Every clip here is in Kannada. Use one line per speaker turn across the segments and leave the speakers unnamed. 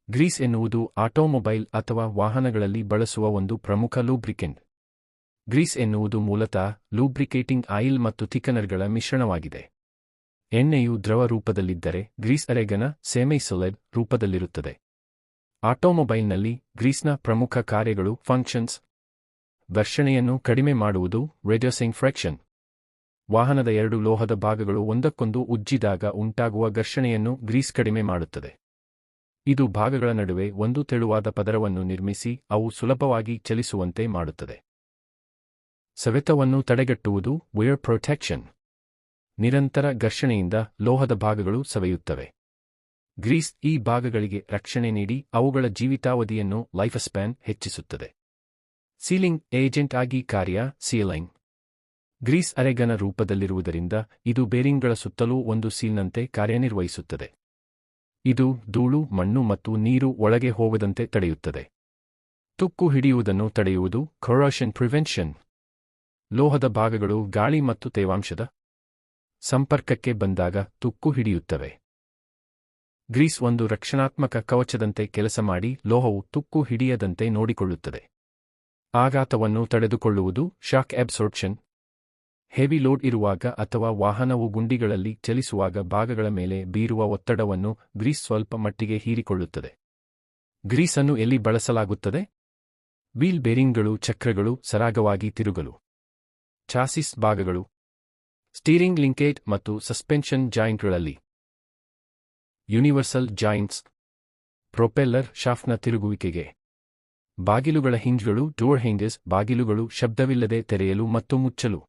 ಗ್ರೀಸ್ ಎನ್ನುವುದು ಆಟೋಮೊಬೈಲ್ ಅಥವಾ ವಾಹನಗಳಲ್ಲಿ ಬಳಸುವ ಒಂದು ಪ್ರಮುಖ ಲೂಬ್ರಿಕೆಂಟ್. ಗ್ರೀಸ್ ಎನ್ನುವುದು ಮೂಲತಃ ಲೂಬ್ರಿಕೇಟಿಂಗ್ ಆಯಿಲ್ ಮತ್ತು ಥಿಕನರ್ಗಳ ಮಿಶ್ರಣವಾಗಿದೆ. ಎಣ್ಣೆಯು ದ್ರವ ರೂಪದಲ್ಲಿದ್ದರೆ ಗ್ರೀಸ್ ಅರೆಗನ ಸೆಮಿ-ಸಾಲಿಡ್ ರೂಪದಲ್ಲಿರುತ್ತದೆ. ಆಟೋಮೊಬೈಲ್ನಲ್ಲಿ ಗ್ರೀಸ್ನ ಪ್ರಮುಖ ಕಾರ್ಯಗಳು ಫಂಕ್ಷನ್ಸ್: ಘರ್ಷಣೆಯನ್ನು ಕಡಿಮೆ ಮಾಡುವುದು, ರೆಡ್ಯೂಸಿಂಗ್ ಫ್ರಿಕ್ಷನ್. ವಾಹನದ ಎರಡು ಲೋಹದ ಭಾಗಗಳು ಒಂದಕ್ಕೊಂದು ಉಜ್ಜಿದಾಗ ಉಂಟಾಗುವ ಘರ್ಷಣೆಯನ್ನು ಗ್ರೀಸ್ ಕಡಿಮೆ ಮಾಡುತ್ತದೆ. ಇದು ಭಾಗಗಳ ನಡುವೆ ಒಂದು ತೆಳುವಾದ ಪದರವನ್ನು ನಿರ್ಮಿಸಿ ಅವು ಸುಲಭವಾಗಿ ಚಲಿಸುವಂತೆ ಮಾಡುತ್ತದೆ. ಸವೆತವನ್ನು ತಡೆಗಟ್ಟುವುದು, ವೇರ್ ಪ್ರೊಟೆಕ್ಷನ್. ನಿರಂತರ ಘರ್ಷಣೆಯಿಂದ ಲೋಹದ ಭಾಗಗಳು ಸವೆಯುತ್ತವೆ. ಗ್ರೀಸ್ ಈ ಭಾಗಗಳಿಗೆ ರಕ್ಷಣೆ ನೀಡಿ ಅವುಗಳ ಜೀವಿತಾವಧಿಯನ್ನು ಲೈಫ್ ಸ್ಪ್ಯಾನ್ ಹೆಚ್ಚಿಸುತ್ತದೆ. ಸೀಲಿಂಗ್ ಏಜೆಂಟ್ ಆಗಿ ಕಾರ್ಯ: ಸೀಲಿಂಗ್. ಗ್ರೀಸ್ ಅರೆಗನ ರೂಪದಲ್ಲಿರುವುದರಿಂದ ಇದು ಬೇರಿಂಗ್ಗಳ ಸುತ್ತಲೂ ಒಂದು ಸೀಲ್ನಂತೆ ಕಾರ್ಯನಿರ್ವಹಿಸುತ್ತದೆ. ಇದು ಧೂಳು, ಮಣ್ಣು ಮತ್ತು ನೀರು ಒಳಗೆ ಹೋಗದಂತೆ ತಡೆಯುತ್ತದೆ. ತುಕ್ಕು ಹಿಡಿಯುವುದನ್ನು ತಡೆಯುವುದು, ಕೊರೋಷನ್ ಪ್ರಿವೆನ್ಷನ್. ಲೋಹದ ಭಾಗಗಳು ಗಾಳಿ ಮತ್ತು ತೇವಾಂಶದ ಸಂಪರ್ಕಕ್ಕೆ ಬಂದಾಗ ತುಕ್ಕು ಹಿಡಿಯುತ್ತವೆ. ಗ್ರೀಸ್ ಒಂದು ರಕ್ಷಣಾತ್ಮಕ ಕವಚದಂತೆ ಕೆಲಸ ಮಾಡಿ ಲೋಹವು ತುಕ್ಕು ಹಿಡಿಯದಂತೆ ನೋಡಿಕೊಳ್ಳುತ್ತದೆ. ಆಘಾತವನ್ನು ತಡೆದುಕೊಳ್ಳುವುದು, ಶಾಕ್ ಅಬ್ಸೋರ್ಪ್ಷನ್. ಹೆವಿ ಲೋಡ್ ಇರುವಾಗ ಅಥವಾ ವಾಹನವು ಗುಂಡಿಗಳಲ್ಲಿ ಚಲಿಸುವಾಗ ಭಾಗಗಳ ಮೇಲೆ ಬೀರುವ ಒತ್ತಡವನ್ನು ಗ್ರೀಸ್ ಸ್ವಲ್ಪ ಮಟ್ಟಿಗೆ ಹೀರಿಕೊಳ್ಳುತ್ತದೆ. ಗ್ರೀಸನ್ನು ಎಲ್ಲಿ ಬಳಸಲಾಗುತ್ತದೆ? ವೀಲ್ ಬೇರಿಂಗ್ಗಳು, ಚಕ್ರಗಳು ಸರಾಗವಾಗಿ ತಿರುಗಲು. ಚಾಸಿಸ್ ಭಾಗಗಳು: ಸ್ಟೀರಿಂಗ್ ಲಿಂಕೇಜ್ ಮತ್ತು ಸಸ್ಪೆನ್ಷನ್ ಜಾಯಿಂಟ್ಗಳಲ್ಲಿ. ಯೂನಿವರ್ಸಲ್ ಜಾಯಿಂಟ್ಸ್: ಪ್ರೊಪೆಲ್ಲರ್ ಶಾಫ್ಟ್ನ ತಿರುಗುವಿಕೆಗೆ. ಬಾಗಿಲುಗಳ ಹಿಂಜ್ಗಳು, ಡೋರ್ ಹಿಂಜಸ್. ಬಾಗಿಲುಗಳು ಶಬ್ದವಿಲ್ಲದೆ ತೆರೆಯಲು ಮತ್ತು ಮುಚ್ಚಲು.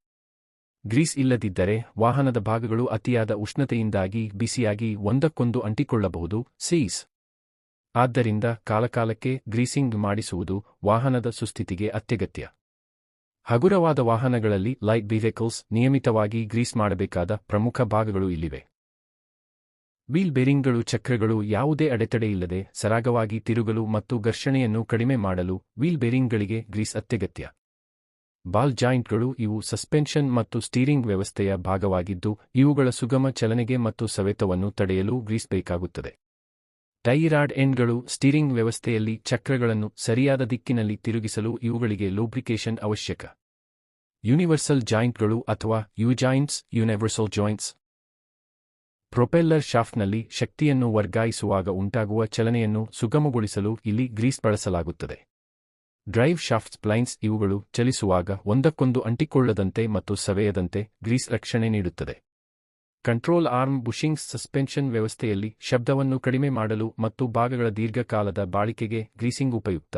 ಗ್ರೀಸ್ ಇಲ್ಲದಿದ್ದರೆ ವಾಹನದ ಭಾಗಗಳು ಅತಿಯಾದ ಉಷ್ಣತೆಯಿಂದಾಗಿ ಬಿಸಿಯಾಗಿ ಒಂದಕ್ಕೊಂದು ಅಂಟಿಕೊಳ್ಳಬಹುದು, ಸೀಸ್. ಆದ್ದರಿಂದ ಕಾಲಕಾಲಕ್ಕೆ ಗ್ರೀಸಿಂಗ್ ಮಾಡಿಸುವುದು ವಾಹನದ ಸುಸ್ಥಿತಿಗೆ ಅತ್ಯಗತ್ಯ. ಹಗುರವಾದ ವಾಹನಗಳಲ್ಲಿ ಲೈಟ್ ವೆಹಿಕಲ್ಸ್ ನಿಯಮಿತವಾಗಿ ಗ್ರೀಸ್ ಮಾಡಬೇಕಾದ ಪ್ರಮುಖ ಭಾಗಗಳು ಇಲ್ಲಿವೆ. ವೀಲ್ ಬೇರಿಂಗ್ಗಳು, ಚಕ್ರಗಳು ಯಾವುದೇ ಅಡೆತಡೆಯಿಲ್ಲದೆ ಸರಾಗವಾಗಿ ತಿರುಗಲು ಮತ್ತು ಘರ್ಷಣೆಯನ್ನು ಕಡಿಮೆ ಮಾಡಲು ವೀಲ್ ಬೇರಿಂಗ್ಗಳಿಗೆ ಗ್ರೀಸ್ ಅತ್ಯಗತ್ಯ. ಬಾಲ್ ಜಾಯಿಂಟ್ಗಳು: ಇವು ಸಸ್ಪೆನ್ಷನ್ ಮತ್ತು ಸ್ಟೀರಿಂಗ್ ವ್ಯವಸ್ಥೆಯ ಭಾಗವಾಗಿದ್ದು ಇವುಗಳ ಸುಗಮ ಚಲನೆಗೆ ಮತ್ತು ಸವೆತವನ್ನು ತಡೆಯಲು ಗ್ರೀಸ್ ಬೇಕಾಗುತ್ತದೆ. ಟೈ ರಾಡ್ ಎಂಡ್ಗಳು: ಸ್ಟೀರಿಂಗ್ ವ್ಯವಸ್ಥೆಯಲ್ಲಿ ಚಕ್ರಗಳನ್ನು ಸರಿಯಾದ ದಿಕ್ಕಿನಲ್ಲಿ ತಿರುಗಿಸಲು ಇವುಗಳಿಗೆ ಲೂಬ್ರಿಕೇಶನ್ ಅವಶ್ಯಕ. ಯೂನಿವರ್ಸಲ್ ಜಾಯಿಂಟ್ಗಳು ಅಥವಾ U joints, universal joints. Propeller ಶಾಫ್ಟ್ನಲ್ಲಿ ಶಕ್ತಿಯನ್ನು ವರ್ಗಾಯಿಸುವಾಗ ಉಂಟಾಗುವ ಚಲನೆಯನ್ನು ಸುಗಮಗೊಳಿಸಲು ಇಲ್ಲಿ ಗ್ರೀಸ್ ಬಳಸಲಾಗುತ್ತದೆ. ಡ್ರೈವ್ ಶಾಫ್ಟ್ ಸ್ಪ್ಲೈನ್ಸ್: ಇವುಗಳು ಚಲಿಸುವಾಗ ಒಂದಕ್ಕೊಂದು ಅಂಟಿಕೊಳ್ಳದಂತೆ ಮತ್ತು ಸವೆಯದಂತೆ ಗ್ರೀಸ್ ರಕ್ಷಣೆ ನೀಡುತ್ತದೆ. ಕಂಟ್ರೋಲ್ ಆರ್ಮ್ ಬುಷಿಂಗ್ಸ್: ಸಸ್ಪೆನ್ಷನ್ ವ್ಯವಸ್ಥೆಯಲ್ಲಿ ಶಬ್ದವನ್ನು ಕಡಿಮೆ ಮಾಡಲು ಮತ್ತು ಭಾಗಗಳ ದೀರ್ಘಕಾಲದ ಬಾಳಿಕೆಗೆ ಗ್ರೀಸಿಂಗ್ ಉಪಯುಕ್ತ.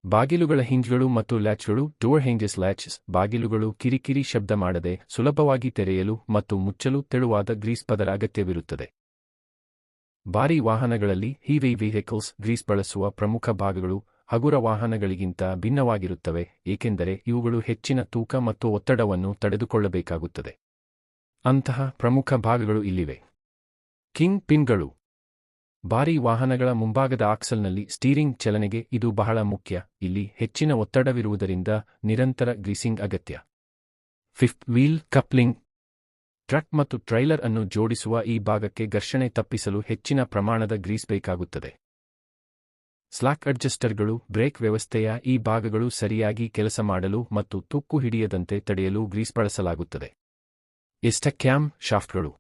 ಬಾಗಿಲುಗಳ ಹಿಂಜ್ಗಳು ಮತ್ತು ಲ್ಯಾಚ್ಗಳು, ಡೋರ್ ಹಿಂಜಸ್ ಲ್ಯಾಚ್ಸ್. ಬಾಗಿಲುಗಳು ಕಿರಿಕಿರಿ ಶಬ್ದ ಮಾಡದೆ ಸುಲಭವಾಗಿ ತೆರೆಯಲು ಮತ್ತು ಮುಚ್ಚಲು ತೆಳುವಾದ ಗ್ರೀಸ್ ಪದರ ಅಗತ್ಯವಿರುತ್ತದೆ. ಭಾರೀ ವಾಹನಗಳಲ್ಲಿ ಹೆವಿ ವೆಹಿಕಲ್ಸ್ ಗ್ರೀಸ್ ಬಳಸುವ ಪ್ರಮುಖ ಭಾಗಗಳು ಹಗುರ ವಾಹನಗಳಿಗಿಂತ ಭಿನ್ನವಾಗಿರುತ್ತವೆ ಏಕೆಂದರೆ ಇವುಗಳು ಹೆಚ್ಚಿನ ತೂಕ ಮತ್ತು ಒತ್ತಡವನ್ನು ತಡೆದುಕೊಳ್ಳಬೇಕಾಗುತ್ತದೆ. ಅಂತಹ ಪ್ರಮುಖ ಭಾಗಗಳು ಇಲ್ಲಿವೆ. ಕಿಂಗ್ ಪಿನ್ಗಳು: ಭಾರೀ ವಾಹನಗಳ ಮುಂಭಾಗದ ಆಕ್ಸಲ್ನಲ್ಲಿ ಸ್ಟೀರಿಂಗ್ ಚಲನೆಗೆ ಇದು ಬಹಳ ಮುಖ್ಯ. ಇಲ್ಲಿ ಹೆಚ್ಚಿನ ಒತ್ತಡವಿರುವುದರಿಂದ ನಿರಂತರ ಗ್ರೀಸಿಂಗ್ ಅಗತ್ಯ. ಫಿಫ್ತ್ ವೀಲ್ ಕಪ್ಲಿಂಗ್: ಟ್ರಕ್ ಮತ್ತು ಟ್ರೈಲರ್ ಅನ್ನು ಜೋಡಿಸುವ ಈ ಭಾಗಕ್ಕೆ ಘರ್ಷಣೆ ತಪ್ಪಿಸಲು ಹೆಚ್ಚಿನ ಪ್ರಮಾಣದ ಗ್ರೀಸ್ ಬೇಕಾಗುತ್ತದೆ. ಸ್ಲಾಕ್ ಅಡ್ಜಸ್ಟರ್ಗಳು: ಬ್ರೇಕ್ ವ್ಯವಸ್ಥೆಯ ಈ ಭಾಗಗಳು ಸರಿಯಾಗಿ ಕೆಲಸ ಮಾಡಲು ಮತ್ತು ತುಕ್ಕು ಹಿಡಿಯದಂತೆ ತಡೆಯಲು ಗ್ರೀಸ್ ಬಳಸಲಾಗುತ್ತದೆ. ಎಸ್ಟಕ್ಯಾಮ್ ಶಾಫ್ಟ್ಗಳು: